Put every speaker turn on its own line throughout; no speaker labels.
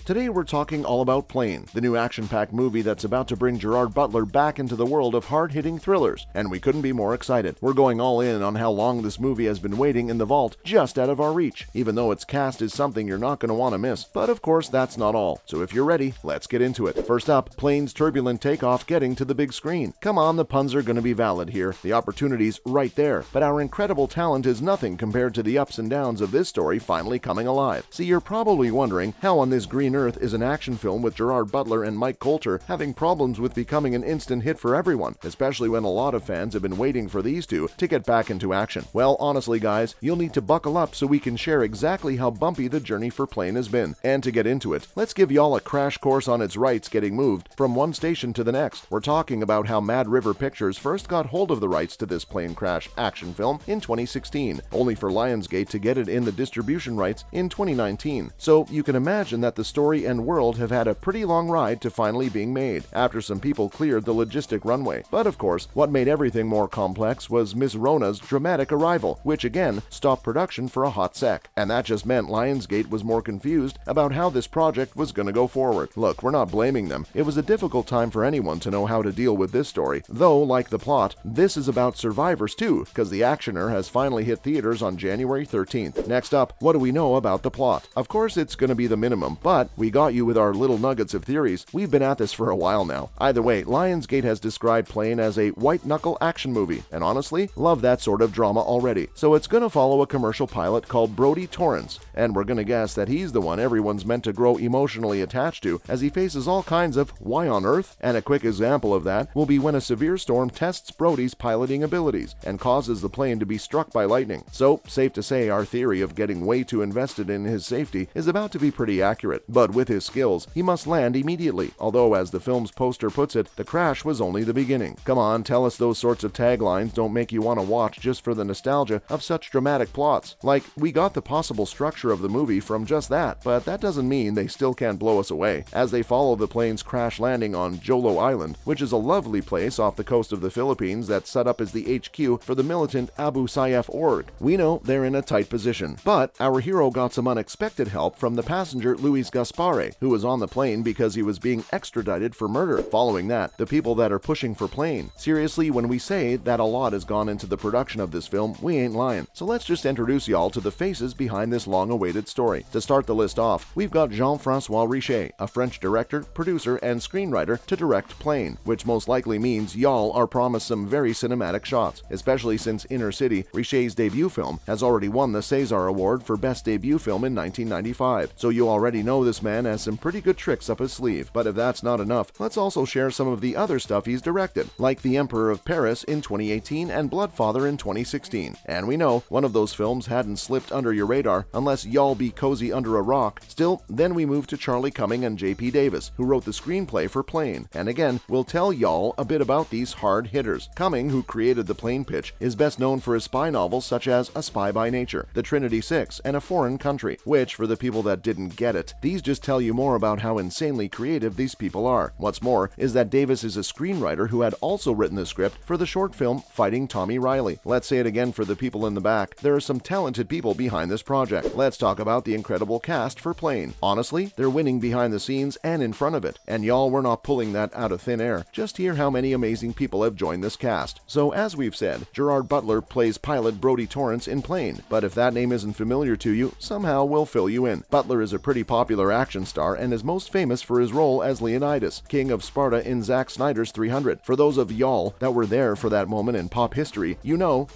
Today we're talking all about Plane, the new action-packed movie that's about to bring Gerard Butler back into the world of hard-hitting thrillers, and we couldn't be more excited. We're going all in on how long this movie has been waiting in the vault, just out of our reach, even though its cast is something you're not going to want to miss. But of course, that's not all. So if you're ready, let's get into it. First up, Plane's turbulent takeoff getting to the big screen. Come on, the puns are going to be valid here. The opportunity's right there, but our incredible talent is nothing compared to the ups and downs of this story finally coming alive. See, you're probably wondering how on this green earth is an action film with Gerard Butler and Mike Colter having problems with becoming an instant hit for everyone, especially when a lot of fans have been waiting for these two to get back into action. Well, honestly guys, you'll need to buckle up so we can share exactly how bumpy the journey for Plane has been. And to get into it, let's give y'all a crash course on its rights getting moved from one station to the next. We're talking about how Mad River Pictures first got hold of the rights to this plane crash action film in 2016, only for Lionsgate to get it in the distribution rights in 2019. So you can imagine that the story and world have had a pretty long ride to finally being made, after some people cleared the logistic runway. But of course, what made everything more complex was Miss Rona's dramatic arrival, which again stopped production for a hot sec. And that just meant Lionsgate was more confused about how this project was gonna go forward. Look, we're not blaming them. It was a difficult time for anyone to know how to deal with this story, though, like the plot, this is about survivors too, because the actioner has finally hit theaters on January 13th. Next up, what do we know about the plot? Of course, it's gonna be the minimum, but we got you with our little nuggets of theories. We've been at this for a while now. Either way, Lionsgate has described Plane as a white-knuckle action movie, and honestly, love that sort of drama already. So it's gonna follow a commercial pilot called Brody Torrance, and we're gonna guess that he's the one everyone's meant to grow emotionally attached to as he faces all kinds of why on earth? And a quick example of that will be when a severe storm tests Brody's piloting abilities and causes the plane to be struck by lightning. So, safe to say our theory of getting way too invested in his safety is about to be pretty accurate. But with his skills, he must land immediately, although as the film's poster puts it, the crash was only the beginning. Come on, tell us those sorts of taglines don't make you want to watch just for the nostalgia of such dramatic plots. Like, we got the possible structure of the movie from just that, but that doesn't mean they still can't blow us away, as they follow the plane's crash landing on Jolo Island, which is a lovely place off the coast of the Philippines that's set up as the HQ for the militant Abu Sayyaf org. We know they're in a tight position, but our hero got some unexpected help from the passenger Luis Gaspare, who was on the plane because he was being extradited for murder. Following that, the people that are pushing for Plane. Seriously, when we say that a lot has gone into the production of this film, we ain't lying. So let's just introduce y'all to the faces behind this long-awaited story. To start the list off, we've got Jean-François Richet, a French director, producer, and screenwriter to direct Plane, which most likely means y'all are promised some very cinematic shots, especially since Inner City, Richet's debut film, has already won the César Award for Best Debut Film in 1995. So you already know this man has some pretty good tricks up his sleeve. But if that's not enough, let's also share some of the other stuff he's directed, like The Emperor of Paris in 2018 and Bloodfather in 2016. And we know one of those films hadn't slipped under your radar unless y'all be cozy under a rock. Still, then we move to Charlie Cumming and J.P. Davis, who wrote the screenplay for Plane. And again, we'll tell y'all a bit about these hard hitters. Cumming, who created the Plane pitch, is best known for his spy novels such as A Spy by Nature, The Trinity Six, and A Foreign Country, which, for the people that didn't get it, these just tell you more about how insanely creative these people are. What's more is that Davis is a screenwriter who had also written the script for the short film Fighting Tommy Riley. Let's say it again for the people in the back. There are some talented people behind this project. Let's talk about the incredible cast for Plane. Honestly, they're winning behind the scenes and in front of it. And y'all, we're not pulling that out of thin air. Just hear how many amazing people have joined this cast. So as we've said, Gerard Butler plays pilot Brody Torrance in Plane. But if that name isn't familiar to you, somehow we'll fill you in. Butler is a pretty popular action star and is most famous for his role as Leonidas, King of Sparta in Zack Snyder's 300. For those of y'all that were there for that moment in pop history, you know.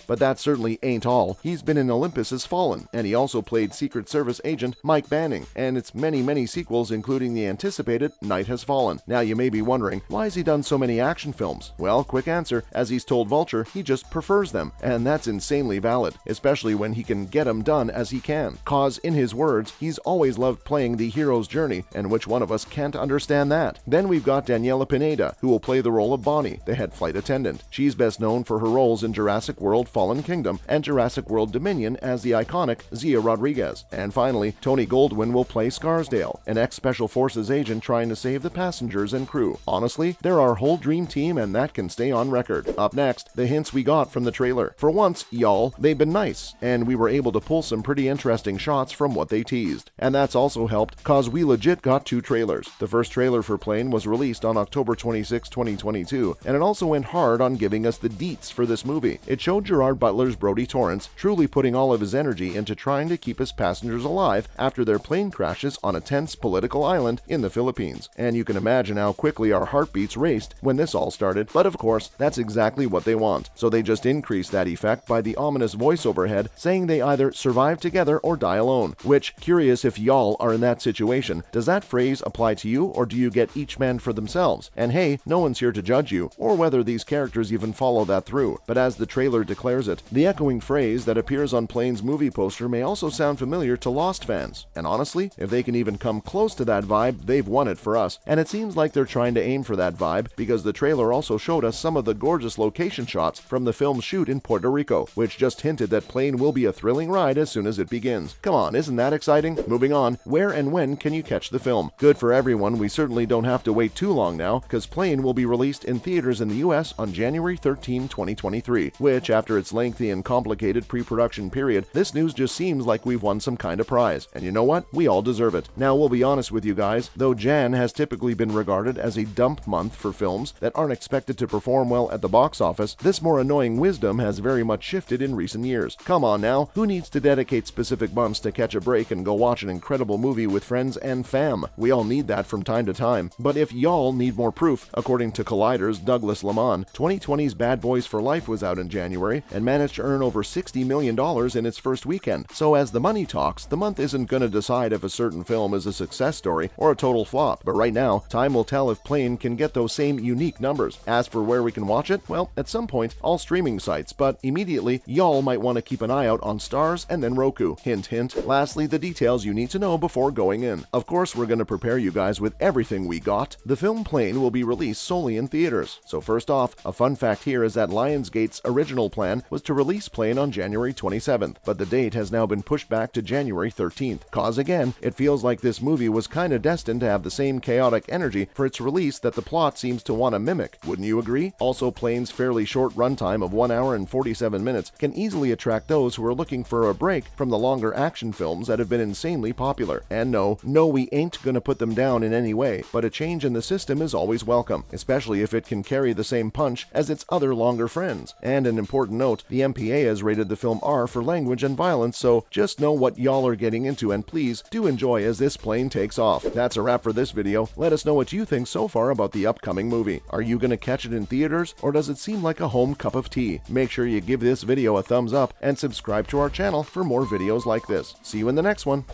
But that certainly ain't all. He's been in Olympus Has Fallen, and he also played Secret Service agent Mike Banning, and its many sequels including the anticipated Night Has Fallen. Now you may be wondering, why has he done so many action films? Well, quick answer, as he's told Vulture, he just prefers them, and that's insanely valid, especially when he can get them done as he can. Cause, in his words, he's always loved playing the hero's journey, and which one of us can't understand that? Then we've got Daniela Pineda, who will play the role of Bonnie, the head flight attendant. She's best known for her roles in Jurassic World Fallen Kingdom and Jurassic World Dominion as the iconic Zia Rodriguez. And finally, Tony Goldwyn will play Scarsdale, an ex-Special Forces agent trying to save the passengers and crew. Honestly, they're our whole dream team, and that can stay on record. Up next, the hints we got from the trailer. For once, y'all, they've been nice, and we were able to pull some pretty interesting shots from what they teased. And that's also helped, cause we legit got 2 trailers. The first trailer for Plane was released on October 26, 2022, and it also went hard on giving us the deets for this movie. It showed Gerard Butler's Brody Torrance truly putting all of his energy into trying to keep his passengers alive after their plane crashes on a tense political island in the Philippines. And you can imagine how quickly our heartbeats raced when this all started, but of course, that's exactly what they want. So they just increased that effect by the ominous voice overhead saying they either survive together or die alone. Which, curious if y'all are in that situation, does that phrase apply to you, or do you get each man for themselves? And hey, no one's here to judge you, or whether these characters even follow that through. But as the trailer declares it, the echoing phrase that appears on Plane's movie poster may also sound familiar to Lost fans. And honestly, if they can even come close to that vibe, they've won it for us. And it seems like they're trying to aim for that vibe, because the trailer also showed us some of the gorgeous location shots from the film's shoot in Puerto Rico, which just hinted that Plane will be a thrilling ride as soon as it begins. Come on, isn't that exciting? Moving on, where and when can you catch the film? Good for everyone, we certainly don't have to wait too long now, because Plane will be released in theaters in the US on January 13, 2023, which, after its lengthy and complicated pre-production period, this news just seems like we've won some kind of prize. And you know what? We all deserve it. Now, we'll be honest with you guys, though Jan has typically been regarded as a dump month for films that aren't expected to perform well at the box office, this more annoying wisdom has very much shifted in recent years. Come on now, who needs to dedicate specific months to catch a break and go watch an incredible movie with friends and fam? We all need that from time to time. But if y'all need more proof, according to Collider's Douglas Lamont, 2020's Bad Boys for Life was out in January and managed to earn over $60 million in its first weekend. So as the money talks, the month isn't going to decide if a certain film is a success story or a total flop. But right now, time will tell if Plane can get those same unique numbers. As for where we can watch it, well, at some point, all streaming sites, but immediately, y'all might want to keep an eye out on Starz and then Roku. Hint, hint. Lastly, the details you need to know before going in. Of course, we're going to prepare you guys with everything we got. The film Plane will be released solely in theaters. So first off, a fun fact here is that Lionsgate's original plan was to release Plane on January 27th, but the date has now been pushed back to January 13th. Cause again, it feels like this movie was kinda destined to have the same chaotic energy for its release that the plot seems to want to mimic. Wouldn't you agree? Also, Plane's fairly short runtime of 1 hour and 47 minutes can easily attract those who are looking for a break from the longer action films that have been insanely popular. And no, we ain't gonna put them down in any way, but a change in the system is always welcome, especially if it can carry the same punch as its other longer friends. And an important note, the MPA has rated the film R for language and violence, so just know what y'all are getting into, and please do enjoy as this plane takes off. That's a wrap for this video. Let us know what you think so far about the upcoming movie. Are you gonna catch it in theaters, or does it seem like a home cup of tea? Make sure you give this video a thumbs up and subscribe to our channel for more videos like this. See you in the next one.